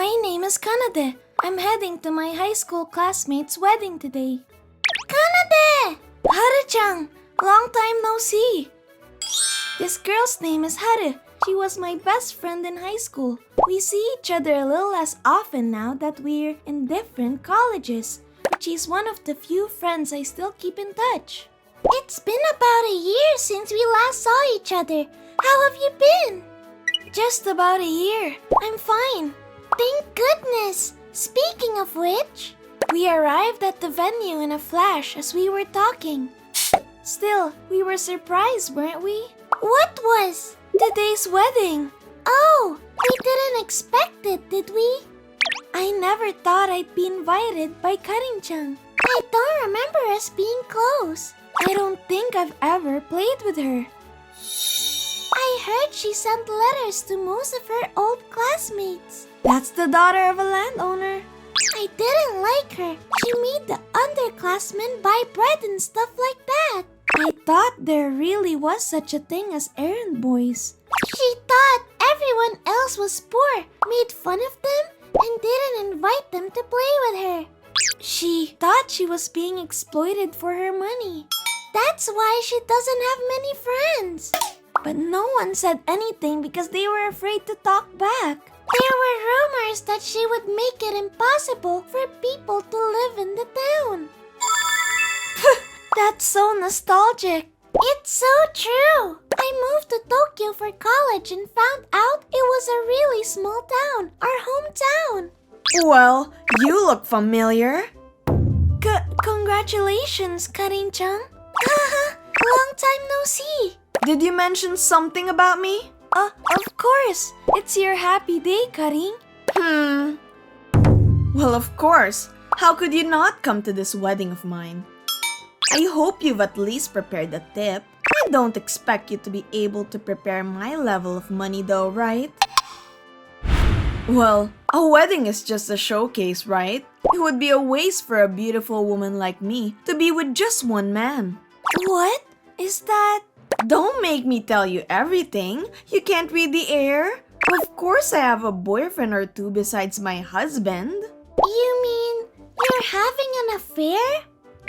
My name is Kanade. I'm heading to my high school classmate's wedding today. Kanade! Haru-chan! Long time no see. This girl's name is Haru. She was my best friend in high school. We see each other a little less often now that we're in different colleges. But she's one of the few friends I still keep in touch. It's been about a year since we last saw each other. How have you been? Just about a year. I'm fine. Thank goodness. Speaking of which, we arrived at the venue in a flash as we were talking. Still, we were surprised, weren't we? What was? Today's wedding. Oh, we didn't expect it, did we? I never thought I'd be invited by Karin-chan. I don't remember us being close. I don't think I've ever played with her. I heard she sent letters to most of her old classmates. That's the daughter of a landowner. I didn't like her. She made the underclassmen buy bread and stuff like that. I thought there really was such a thing as errand boys. She thought everyone else was poor, made fun of them, and didn't invite them to play with her. She thought she was being exploited for her money. That's why she doesn't have many friends. But no one said anything because they were afraid to talk back. There were rumors that she would make it impossible for people to live in the town. That's so nostalgic. It's so true. I moved to Tokyo for college and found out it was a really small town, our hometown. Well, you look familiar. Congratulations, Karin-chan. Long time no see. Did you mention something about me? Of course. It's your happy day, Karin. Well, of course. How could you not come to this wedding of mine? I hope you've at least prepared a tip. I don't expect you to be able to prepare my level of money though, right? Well, a wedding is just a showcase, right? It would be a waste for a beautiful woman like me to be with just one man. What? Is that... Don't make me tell you everything. You can't read the air. Of course I have a boyfriend or two besides my husband. You mean you're having an affair?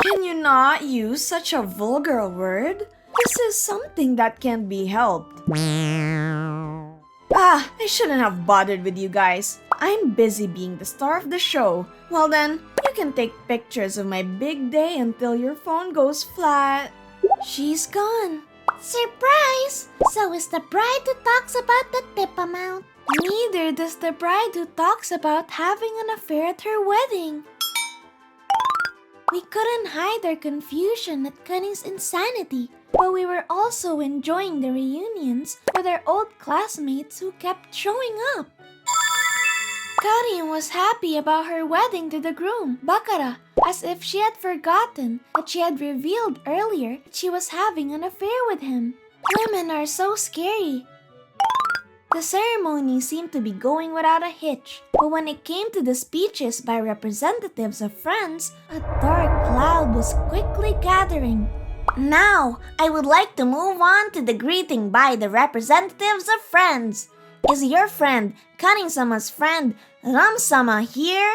Can you not use such a vulgar word? This is something that can't be helped. I shouldn't have bothered with you guys. I'm busy being the star of the show. Well then, you can take pictures of my big day until your phone goes flat. She's gone. Surprise! So is the bride who talks about the tip amount. Neither does the bride who talks about having an affair at her wedding. We couldn't hide our confusion at Karin's insanity, but we were also enjoying the reunions with our old classmates who kept showing up. Karin was happy about her wedding to the groom, Bakara, as if she had forgotten that she had revealed earlier that she was having an affair with him. Women are so scary. The ceremony seemed to be going without a hitch, but when it came to the speeches by representatives of friends, a dark cloud was quickly gathering. Now, I would like to move on to the greeting by the representatives of friends. Is your friend, Karin-sama's friend, Ram-sama here?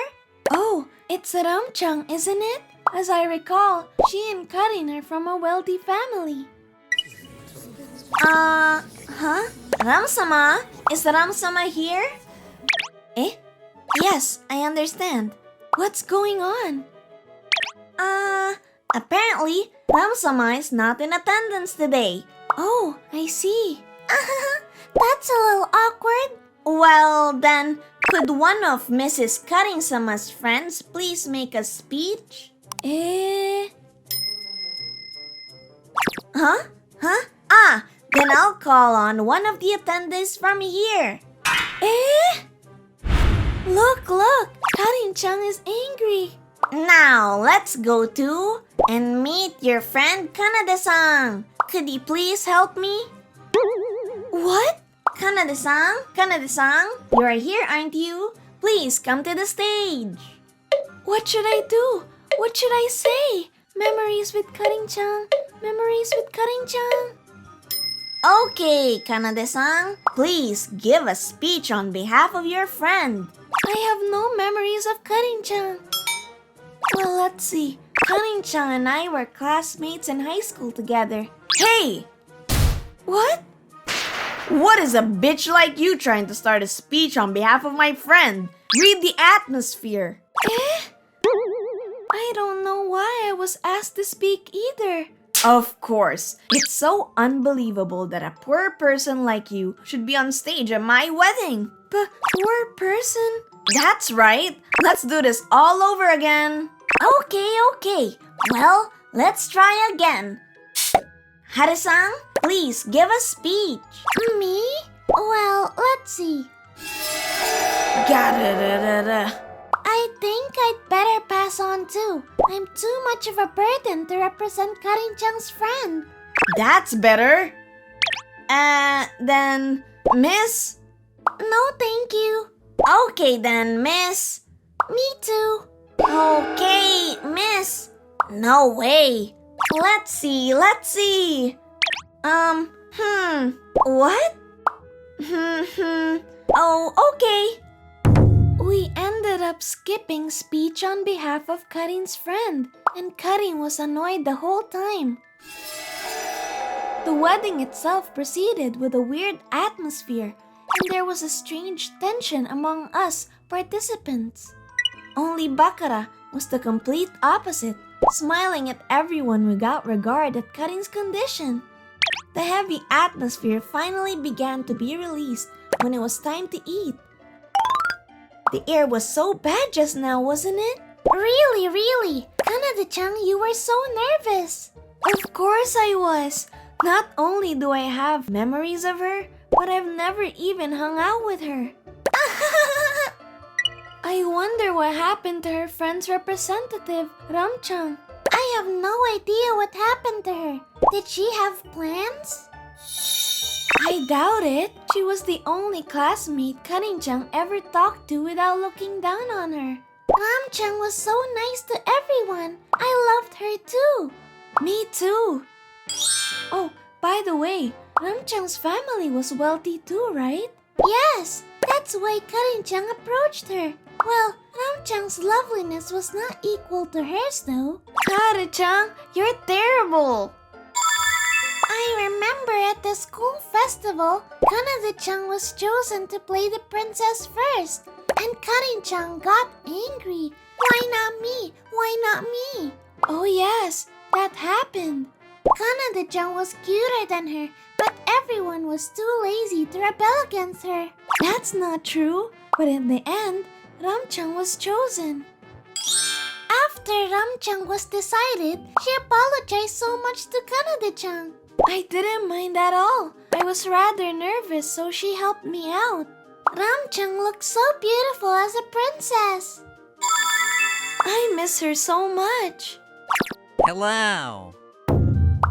Oh, it's Ram-chan, isn't it? As I recall, she and Karin are from a wealthy family. Ram-sama? Is Ram-sama here? Yes, I understand. What's going on? Apparently, Ram-sama is not in attendance today. Oh, I see. That's a little awkward. Well, then, could one of Mrs. Karin-sama's friends please make a speech? Then I'll call on one of the attendees from here. Look! Karin-chan is angry. Now, let's go to and meet your friend Kanade-san. Could you please help me? What? Kanade-san, you are here, aren't you? Please come to the stage. What should I do? What should I say? Memories with Karin-chan. Okay, Kanade-san, please give a speech on behalf of your friend. I have no memories of Karin-chan. Well, let's see. Karin-chan and I were classmates in high school together. Hey! What? What is a bitch like you trying to start a speech on behalf of my friend? Read the atmosphere. Eh? I don't know why I was asked to speak either. Of course. It's so unbelievable that a poor person like you should be on stage at my wedding. But poor person? That's right. Let's do this all over again. Okay. Well, let's try again. Haru-san, please give a speech. Me? Well, let's see. Ga-da-da-da-da. I think I'd better pass on too. I'm too much of a burden to represent Karin-chan's friend. That's better. Then, Miss? No, thank you. Okay then, Miss. Me too. Okay, Miss. No way. Let's see. What? Oh, okay. We ended up skipping speech on behalf of Karin's friend, and Karin was annoyed the whole time. The wedding itself proceeded with a weird atmosphere, and there was a strange tension among us participants. Only Bakara was the complete opposite, smiling at everyone without regard at Karin's condition. The heavy atmosphere finally began to be released when it was time to eat. The air was so bad just now, wasn't it? Really. Kanade-chan, you were so nervous. Of course I was. Not only do I have memories of her, but I've never even hung out with her. I wonder what happened to her friend's representative, Ram-chan. I have no idea what happened to her. Did she have plans? I doubt it. She was the only classmate Karin-chan ever talked to without looking down on her. Ram-chan was so nice to everyone. I loved her too. Me too. Oh, by the way, Ram-chan's family was wealthy too, right? Yes, that's why Karin-chan approached her. Well, Ram-chan's loveliness was not equal to hers though. Haru-chan, you're terrible. I remember at the school festival, Kanade-chan was chosen to play the princess first, and Karin-chan got angry. Why not me? Why not me? Oh yes, that happened. Kanade-chan was cuter than her, but everyone was too lazy to rebel against her. That's not true, but in the end, Ram-chan was chosen. After Ram-chan was decided, she apologized so much to Kanade-chan. I didn't mind at all. I was rather nervous, so she helped me out. Ram-chan looked so beautiful as a princess. I miss her so much. Hello.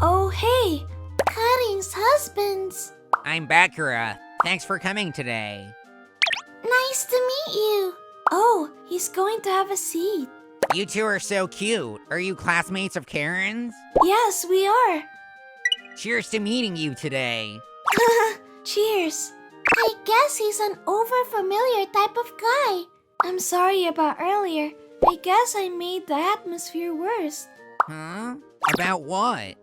Oh, hey. Karin's husbands. I'm Bakura. Thanks for coming today. Nice to meet you. Oh, he's going to have a seat. You two are so cute. Are you classmates of Karen's? Yes, we are. Cheers to meeting you today. Cheers. I guess he's an over-familiar type of guy. I'm sorry about earlier. I guess I made the atmosphere worse. Huh? About what?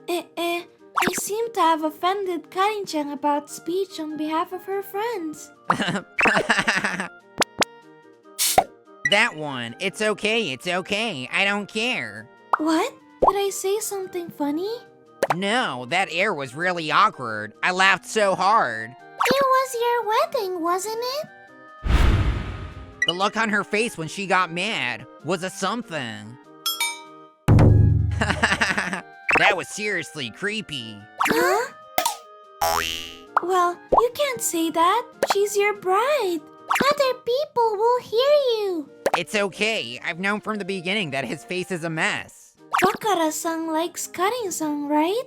I seem to have offended Karin-chan about speech on behalf of her friends. That one. It's okay. I don't care. What? Did I say something funny? No, that air was really awkward. I laughed so hard. It was your wedding, wasn't it? The look on her face when she got mad was a something. That was seriously creepy. Huh? Well, you can't say that. She's your bride. Other people will hear you. It's okay. I've known from the beginning that his face is a mess. Bakara-san likes Karin-san, right?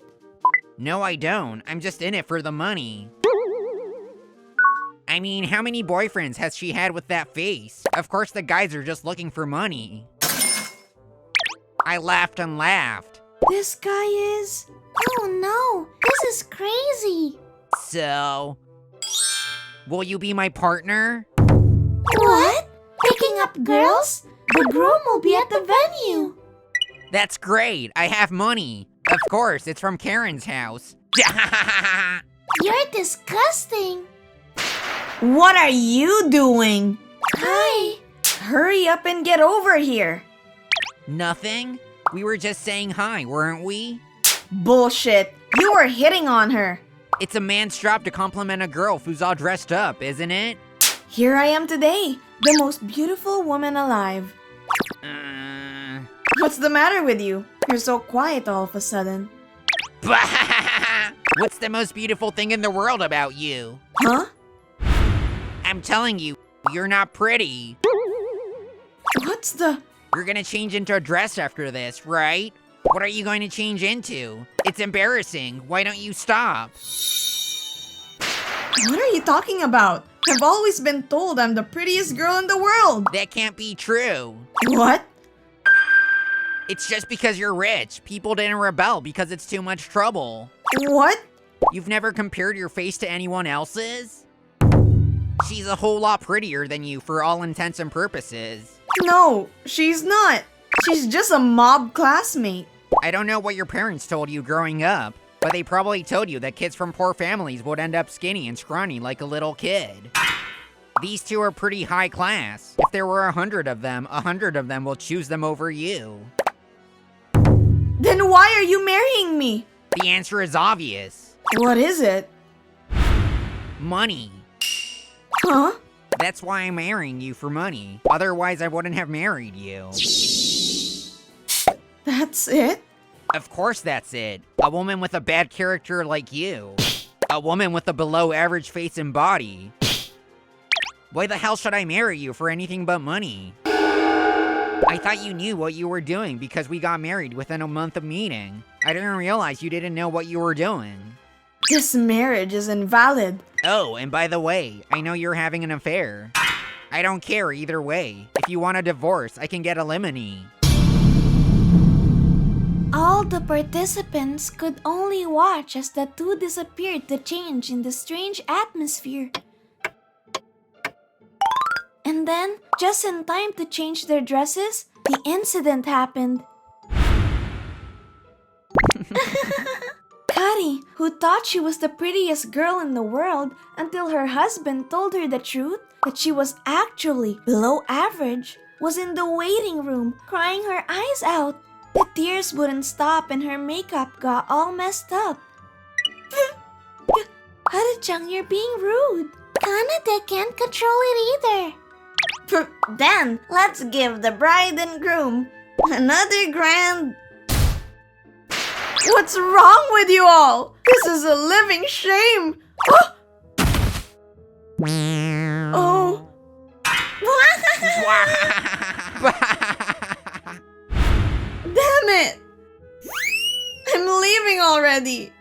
No, I don't. I'm just in it for the money. I mean, how many boyfriends has she had with that face? Of course the guys are just looking for money. I laughed and laughed. This guy is... Oh no, this is crazy. So... will you be my partner? What? up girls? The groom will be at the venue. That's great. I have money. Of course, it's from Karen's house. You're disgusting. What are you doing? Hi. Hurry up and get over here. Nothing? We were just saying hi, weren't we? Bullshit. You were hitting on her. It's a man's job to compliment a girl who's all dressed up, isn't it? Here I am today, the most beautiful woman alive. What's the matter with you? You're so quiet all of a sudden. What's the most beautiful thing in the world about you? Huh? I'm telling you, you're not pretty. What's the... You're gonna change into a dress after this, right? What are you going to change into? It's embarrassing. Why don't you stop? What are you talking about? I've always been told I'm the prettiest girl in the world. That can't be true. What? It's just because you're rich. People didn't rebel because it's too much trouble. What? You've never compared your face to anyone else's? She's a whole lot prettier than you for all intents and purposes. No, she's not. She's just a mob classmate. I don't know what your parents told you growing up, but they probably told you that kids from poor families would end up skinny and scrawny like a little kid. These two are pretty high class. If there were 100 of them, 100 of them will choose them over you. Then why are you marrying me? The answer is obvious. What is it? Money. Huh? That's why I'm marrying you for money. Otherwise, I wouldn't have married you. That's it? Of course that's it. A woman with a bad character like you. A woman with a below average face and body. Why the hell should I marry you for anything but money? I thought you knew what you were doing because we got married within a month of meeting. I didn't realize you didn't know what you were doing. This marriage is invalid. Oh, and by the way, I know you're having an affair. I don't care either way. If you want a divorce, I can get a limony. All the participants could only watch as the two disappeared to change in the strange atmosphere. And then, just in time to change their dresses, the incident happened. Kari, who thought she was the prettiest girl in the world until her husband told her the truth that she was actually below average, was in the waiting room crying her eyes out. The tears wouldn't stop and her makeup got all messed up. Haru-chan, you're being rude. Kanade can't control it either. Then, let's give the bride and groom another grand... What's wrong with you all? This is a living shame. Oh. Damn it. I'm leaving already.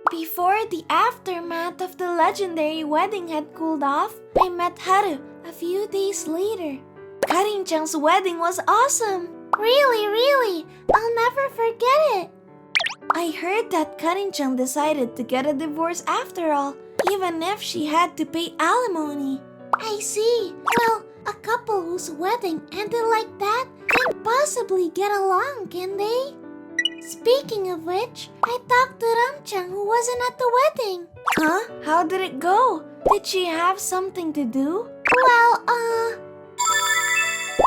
Before the aftermath of the legendary wedding had cooled off, I met Haru a few days later. Karin-chan's wedding was awesome. Really, I'll never forget it. I heard that Karin-chan decided to get a divorce after all, even if she had to pay alimony. I see. Well, a couple whose wedding ended like that can't possibly get along, can they? Speaking of which, I talked to Ram-chan who wasn't at the wedding. Huh? How did it go? Did she have something to do? Well,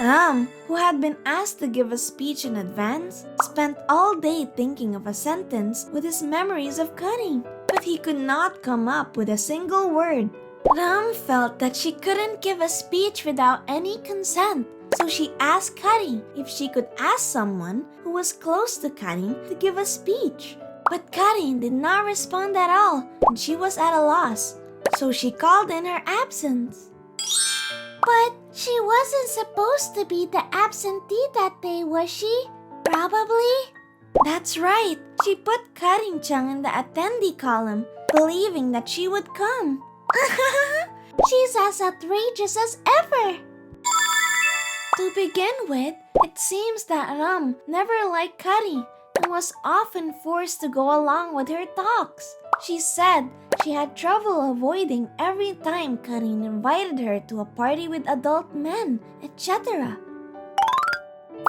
Ram, who had been asked to give a speech in advance, spent all day thinking of a sentence with his memories of cutting, but he could not come up with a single word. Ram felt that she couldn't give a speech without any consent, so she asked Karin if she could ask someone who was close to Karin to give a speech. But Karin did not respond at all, and she was at a loss, so she called in her absence. But she wasn't supposed to be the absentee that day, was she? Probably. That's right. She put Karin-chan in the attendee column, believing that she would come. She's as outrageous as ever. To begin with, it seems that Ram never liked Kari, and was often forced to go along with her talks. She said she had trouble avoiding every time Karin invited her to a party with adult men, etc.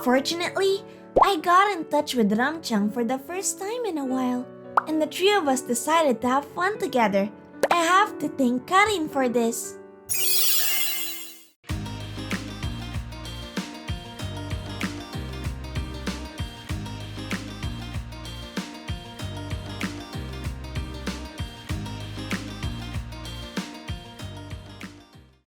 Fortunately, I got in touch with Ramchang for the first time in a while, and the three of us decided to have fun together. I have to thank Karin for this.